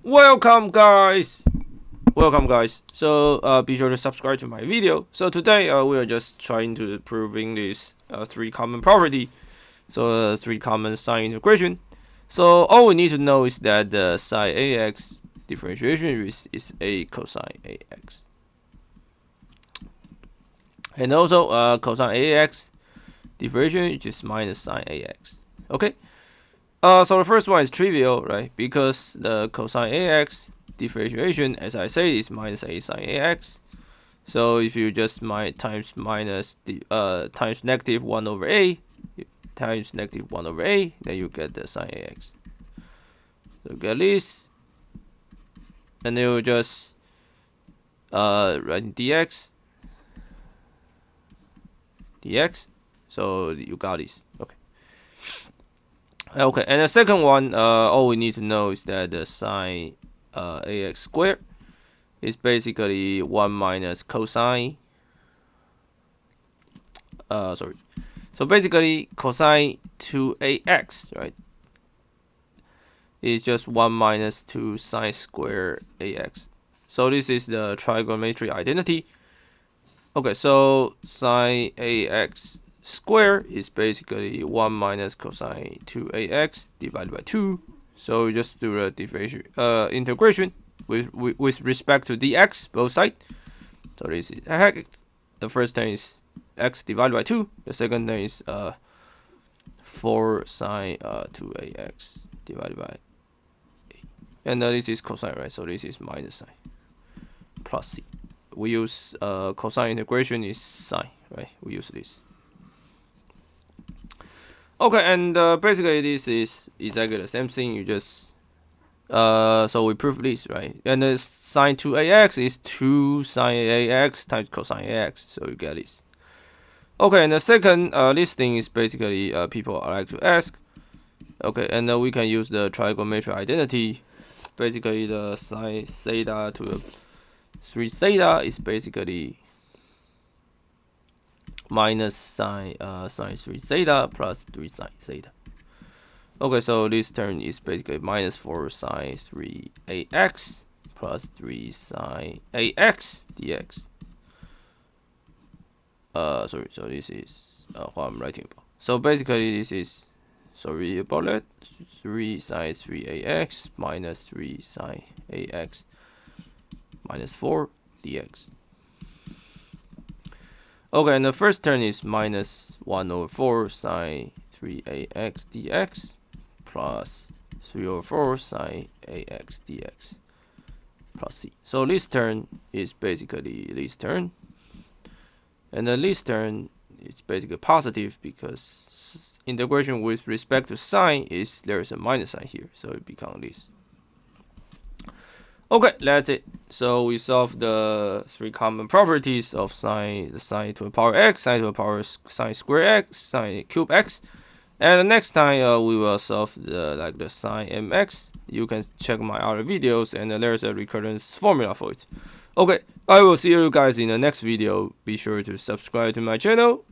Welcome guys! Welcome guys. So be sure to subscribe to my video. So today we are just trying to proving this three common property. So three common sign integration. So all we need to know is that the sine ax differentiation is a cosine ax. And also cosine ax differentiation is just minus sine ax. Okay. So the first one is trivial, right? Because the cosine ax differentiation, as I say, is minus a sine ax. So if you just times minus the times negative 1 over a times negative 1 over a, then you get the sine ax. So you get this, and then you just write dx. So you got this. Okay, and the second one, all we need to know is that the sine ax squared is basically 1 minus cosine. So basically cosine 2ax, right, is just 1 minus 2 sine square ax. So this is the trigonometry identity. Okay, so sine ax square is basically 1 minus cosine 2ax divided by 2. So you just do the integration with respect to dx, both sides. So this is the first term is x divided by 2. The second term is 4 sine 2ax divided by 8. And this is cosine, right? So this is minus sine plus c. We use cosine integration is sine, right? We use this. Okay, and basically this is exactly the same thing. You just so we prove this, right? And the sine 2ax is 2 sine ax times cosine ax. So you get this. Okay, and the second listing is basically people like to ask. Okay, and we can use the trigonometry identity. Basically, the sine theta to the 3 theta is basically minus sine 3 theta plus 3 sine theta. Okay, so this term is basically minus 4 sine 3 ax plus 3 sine ax dx. So this is what I'm writing about. So basically this is, sorry about that, 3 sine 3 ax minus 3 sine ax minus 4 dx. Okay, and the first term is minus 1 over 4 sine 3ax dx plus 3 over 4 sine ax dx plus c. So this term is basically this term. And the this term is basically positive because integration with respect to sine is there is a minus sign here. So it becomes this. Okay, that's it. So we solved the three common properties of sine to the power x, sine to the power sine square x, sine cube x. And the next time we will solve the sine mx. You can check my other videos, and there's a recurrence formula for it. Okay, I will see you guys in the next video. Be sure to subscribe to my channel.